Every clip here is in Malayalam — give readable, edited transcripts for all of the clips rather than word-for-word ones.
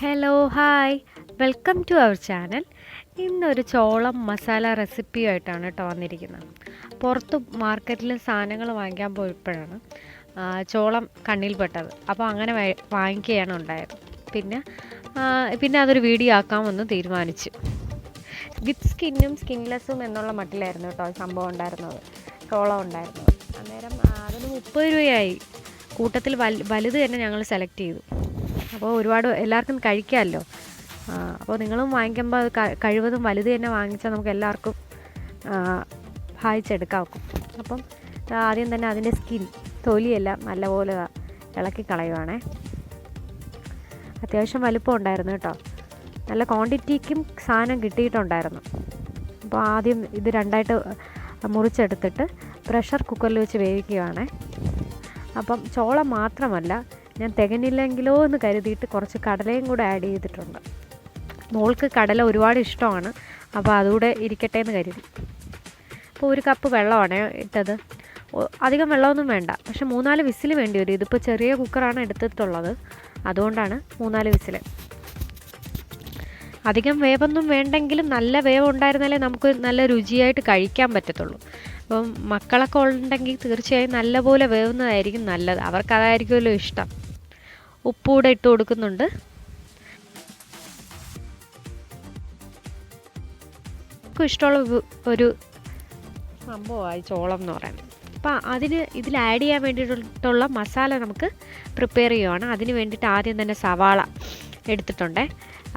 Hello hi welcome to our channel. ഇന്നൊരു ചോളം മസാല റെസിപ്പിയായിട്ടാണ് കേട്ടോ വന്നിരിക്കുന്നത്. പുറത്ത് മാർക്കറ്റിൽ സാധനങ്ങൾ വാങ്ങിക്കാൻ പോയപ്പോഴാണ് ചോളം കണ്ണിൽപ്പെട്ടത്. അപ്പോൾ അങ്ങനെ വാങ്ങിക്കുകയാണ് ഉണ്ടായത്. പിന്നെ അതൊരു വീഡിയോ ആക്കാമെന്ന് തീരുമാനിച്ചു. വിത്ത് സ്കിന്നും സ്കിൻലെസ്സും എന്നുള്ള മട്ടിലായിരുന്നു കേട്ടോ സംഭവം ഉണ്ടായിരുന്നത്, ചോളം ഉണ്ടായിരുന്നത്. അന്നേരം അതിന് 30 രൂപയായി. കൂട്ടത്തിൽ വലുത് തന്നെ ഞങ്ങൾ സെലക്ട് ചെയ്തു. അപ്പോൾ ഒരുപാട് എല്ലാവർക്കും കഴിക്കാമല്ലോ. അപ്പോൾ നിങ്ങളും വാങ്ങിക്കുമ്പോൾ അത് കഴിവതും വലുത് തന്നെ വാങ്ങിച്ചാൽ നമുക്ക് എല്ലാവർക്കും വായിച്ചെടുക്കാം. അപ്പം ആദ്യം തന്നെ അതിൻ്റെ തൊലിയെല്ലാം നല്ലപോലെ ഇളക്കി കളയുവാണേ. അത്യാവശ്യം വലുപ്പം ഉണ്ടായിരുന്നു കേട്ടോ, നല്ല ക്വാണ്ടിറ്റിക്കും സാധനം കിട്ടിയിട്ടുണ്ടായിരുന്നു. അപ്പോൾ ആദ്യം ഇത് രണ്ടായിട്ട് മുറിച്ചെടുത്തിട്ട് പ്രഷർ കുക്കറിൽ വെച്ച് വേവിക്കുകയാണേ. അപ്പം ചോളം മാത്രമല്ല, ഞാൻ തികഞ്ഞില്ലെങ്കിലോ എന്ന് കരുതിയിട്ട് കുറച്ച് കടലയും കൂടെ ആഡ് ചെയ്തിട്ടുണ്ട്. മോൾക്ക് കടല ഒരുപാട് ഇഷ്ടമാണ്, അപ്പോൾ അതുകൂടെ ഇരിക്കട്ടെ എന്ന് കരുതി. അപ്പോൾ 1 കപ്പ് വെള്ളമാണ് ഇട്ടത്. അധികം വെള്ളമൊന്നും വേണ്ട, പക്ഷെ 3-4 വിസിൽ വേണ്ടി വരും. ഇതിപ്പോൾ ചെറിയ കുക്കറാണ് എടുത്തിട്ടുള്ളത്, അതുകൊണ്ടാണ് 3-4 വിസിൽ. അധികം വേവൊന്നും വേണ്ടെങ്കിലും നല്ല വേവ് ഉണ്ടായിരുന്നാലേ നമുക്ക് നല്ല രുചിയായിട്ട് കഴിക്കാൻ പറ്റത്തുള്ളൂ. അപ്പം മക്കളൊക്കെ ഉണ്ടെങ്കിൽ തീർച്ചയായും നല്ലപോലെ വേവുന്നതായിരിക്കും നല്ലത്, അവർക്കതായിരിക്കുമല്ലോ ഇഷ്ടം. ഉപ്പൂടെ ഇട്ട് കൊടുക്കുന്നുണ്ട്. ഇഷ്ടമുള്ള ഒരു സംഭവമായി ചോളം എന്ന് പറയുന്നത്. അപ്പം ഇതിൽ ആഡ് ചെയ്യാൻ വേണ്ടിയിട്ടുള്ള മസാല നമുക്ക് പ്രിപ്പയർ ചെയ്യുവാണ്. അതിന് വേണ്ടിയിട്ട് ആദ്യം തന്നെ സവാള എടുത്തിട്ടുണ്ടേ.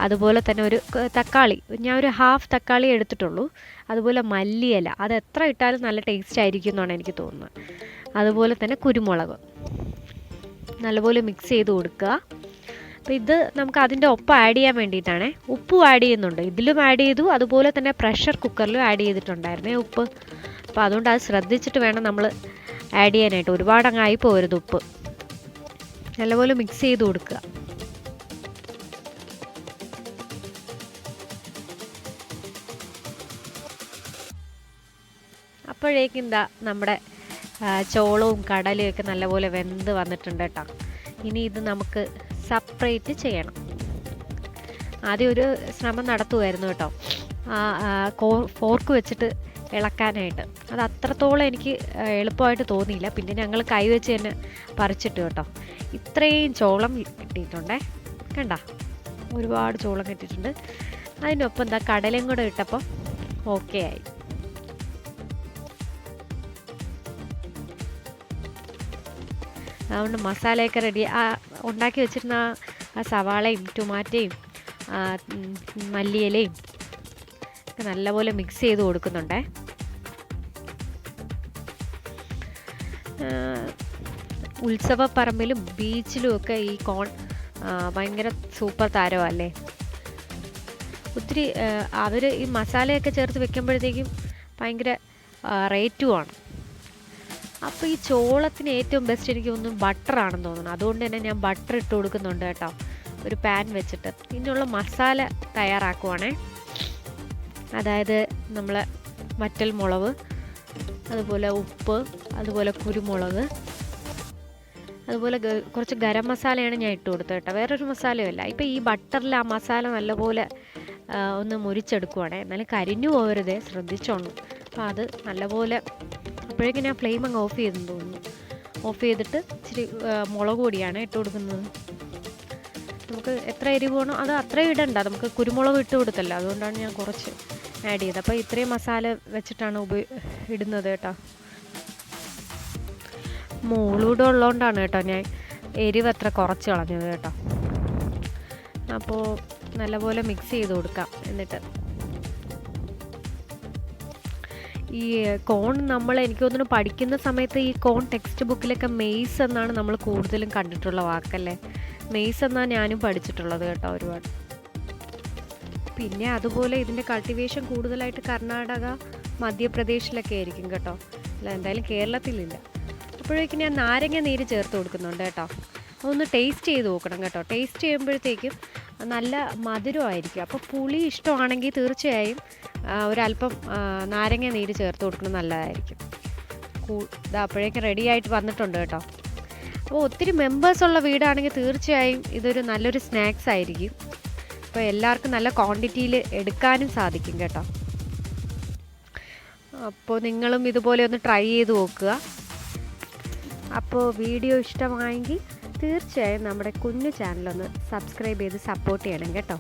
അതുപോലെ തന്നെ ഒരു തക്കാളി, ഞാൻ ഒരു 1/2 തക്കാളി എടുത്തിട്ടുള്ളൂ. അതുപോലെ മല്ലിയില, അത് എത്ര ഇട്ടാലും നല്ല ടേസ്റ്റ് ആയിരിക്കും എന്നാണ് എനിക്ക് തോന്നുന്നത്. അതുപോലെ തന്നെ കുരുമുളക് നല്ലപോലെ മിക്സ് ചെയ്ത് കൊടുക്കുക. അപ്പോൾ ഇത് നമുക്ക് അതിൻ്റെ ഒപ്പം ആഡ് ചെയ്യാൻ വേണ്ടിയിട്ടാണ്. ഉപ്പും ആഡ് ചെയ്യുന്നുണ്ട്, ഇതിലും ആഡ് ചെയ്തു. അതുപോലെ തന്നെ പ്രഷർ കുക്കറിലും ആഡ് ചെയ്തിട്ടുണ്ടായിരുന്നേ ഉപ്പ്. അപ്പോൾ അതുകൊണ്ട് അത് ശ്രദ്ധിച്ചിട്ട് വേണം നമ്മൾ ആഡ് ചെയ്യാനായിട്ട്. ഒരുപാട് അങ്ങ് ആയി പോകരുത് ഉപ്പ്. നല്ലപോലെ മിക്സ് ചെയ്ത് കൊടുക്കുക. അപ്പോഴേക്കും എന്താ നമ്മുടെ ചോളവും കടലയും ഒക്കെ നല്ലപോലെ വെന്ത് വന്നിട്ടുണ്ട് കേട്ടോ. ഇനി ഇത് നമുക്ക് സെപ്പറേറ്റ് ചെയ്യണം. ആദ്യം ഒരു ശ്രമം നടത്തുമായിരുന്നു കേട്ടോ, ഫോർക്ക് വെച്ചിട്ട് ഇളക്കാനായിട്ട്. അത് അത്രത്തോളം എനിക്ക് എളുപ്പമായിട്ട് തോന്നിയില്ല. പിന്നെ ഞങ്ങൾ കൈവച്ച് തന്നെ പറിച്ചിട്ട് കേട്ടോ. ഇത്രയും ചോളം കിട്ടിയിട്ടുണ്ടേ, കണ്ട, ഒരുപാട് ചോളം കിട്ടിയിട്ടുണ്ട്. അതിനൊപ്പം എന്താ കടലയും കൂടെ ഇട്ടപ്പോൾ ഓക്കെ ആയി. അതുകൊണ്ട് മസാലയൊക്കെ റെഡി. ഉണ്ടാക്കി വെച്ചിരുന്ന ആ സവാളയും ടൊമാറ്റോയും മല്ലിയിലയും ഒക്കെ നല്ലപോലെ മിക്സ് ചെയ്ത് കൊടുക്കുന്നുണ്ടേ. ഉത്സവപ്പറമ്പിലും ബീച്ചിലും ഒക്കെ ഈ കോൺ ഭയങ്കര സൂപ്പർ താരമല്ലേ. ഒത്തിരി അവർ ഈ മസാലയൊക്കെ ചേർത്ത് വെക്കുമ്പോഴത്തേക്കും ഭയങ്കര റേറ്റുമാണ്. അപ്പോൾ ഈ ചോളത്തിന് ഏറ്റവും ബെസ്റ്റ് എനിക്ക് തോന്നുന്നു ബട്ടറാണെന്ന് തോന്നുന്നു. അതുകൊണ്ട് തന്നെ ഞാൻ ബട്ടർ ഇട്ട് കൊടുക്കുന്നുണ്ട് കേട്ടോ, ഒരു പാൻ വെച്ചിട്ട്. ഇതിനുള്ള മസാല തയ്യാറാക്കുവാണേ. അതായത് നമ്മൾ വറ്റൽ മുളക്, അതുപോലെ ഉപ്പ്, അതുപോലെ കുരുമുളക്, അതുപോലെ കുറച്ച് ഗരം മസാലയാണ് ഞാൻ ഇട്ട് കൊടുത്തത് കേട്ടോ, വേറൊരു മസാലയുമല്ല. ഇപ്പോൾ ഈ ബട്ടറിൽ ആ മസാല നല്ലപോലെ ഒന്ന് മുരിച്ചെടുക്കുവാണേ, എന്നാലും കരിഞ്ഞു പോകരുതേ, ശ്രദ്ധിച്ചോണം. അപ്പോൾ അത് നല്ലപോലെ. അപ്പോഴേക്കും ഞാൻ ഫ്ലെയിം അങ്ങ് ഓഫ് ചെയ്തെന്ന് തോന്നുന്നു. ഓഫ് ചെയ്തിട്ട് ഇച്ചിരി മുളക് പൊടിയാണ് ഇട്ട് കൊടുക്കുന്നത്. നമുക്ക് എത്ര എരിവ് വേണോ അത് അത്രയും ഇടണ്ട, നമുക്ക് കുരുമുളക് ഇട്ട് കൊടുത്തല്ലോ, അതുകൊണ്ടാണ് ഞാൻ കുറച്ച് ആഡ് ചെയ്തത്. അപ്പോൾ ഇത്രയും മസാല വെച്ചിട്ടാണ് ഇടുന്നത് കേട്ടോ. മോളൂടെ ഉള്ളതുകൊണ്ടാണ് കേട്ടോ ഞാൻ എരിവ് അത്ര കുറച്ച് കളഞ്ഞത് കേട്ടോ. അപ്പോൾ നല്ലപോലെ മിക്സ് ചെയ്ത് കൊടുക്കാം. എന്നിട്ട് ഈ കോൺ എനിക്ക് തോന്നുന്നു പഠിക്കുന്ന സമയത്ത് ഈ കോൺ ടെക്സ്റ്റ് ബുക്കിലൊക്കെ മെയ്സ് എന്നാണ് നമ്മൾ കൂടുതലും കണ്ടിട്ടുള്ള വാക്കല്ലേ. മെയ്സ് എന്നാണ് ഞാനും പഠിച്ചിട്ടുള്ളത് കേട്ടോ ഒരുപാട്. പിന്നെ അതുപോലെ ഇതിൻ്റെ കൾട്ടിവേഷൻ കൂടുതലായിട്ട് കർണാടക, മധ്യപ്രദേശിലൊക്കെ ആയിരിക്കും കേട്ടോ, അല്ല എന്തായാലും കേരളത്തിലില്ല. അപ്പോഴേക്കും ഞാൻ നാരങ്ങ നീര് ചേർത്ത് കൊടുക്കുന്നുണ്ട് കേട്ടോ. അതൊന്ന് ടേസ്റ്റ് ചെയ്ത് നോക്കണം കേട്ടോ. ടേസ്റ്റ് ചെയ്യുമ്പോഴത്തേക്കും നല്ല മധുരമായിരിക്കും. അപ്പോൾ പുളി ഇഷ്ടമാണെങ്കിൽ തീർച്ചയായും ഒരല്പം നാരങ്ങ നീര് ചേർത്ത് കൊടുക്കുന്നത് നല്ലതായിരിക്കും. അപ്പോഴേക്കും റെഡി ആയിട്ട് വന്നിട്ടുണ്ട് കേട്ടോ. അപ്പോൾ ഒത്തിരി മെമ്പേഴ്സുള്ള വീടാണെങ്കിൽ തീർച്ചയായും ഇതൊരു നല്ലൊരു സ്നാക്സ് ആയിരിക്കും. അപ്പോൾ എല്ലാവർക്കും നല്ല ക്വാണ്ടിറ്റിയിൽ എടുക്കാനും സാധിക്കും കേട്ടോ. അപ്പോൾ നിങ്ങളും ഇതുപോലെ ഒന്ന് ട്രൈ ചെയ്ത് നോക്കുക. അപ്പോൾ വീഡിയോ ഇഷ്ടമായെങ്കിൽ തീർച്ചയായും നമ്മുടെ കുഞ്ഞു ചാനലൊന്ന് സബ്സ്ക്രൈബ് ചെയ്ത് സപ്പോർട്ട് ചെയ്യണം കേട്ടോ.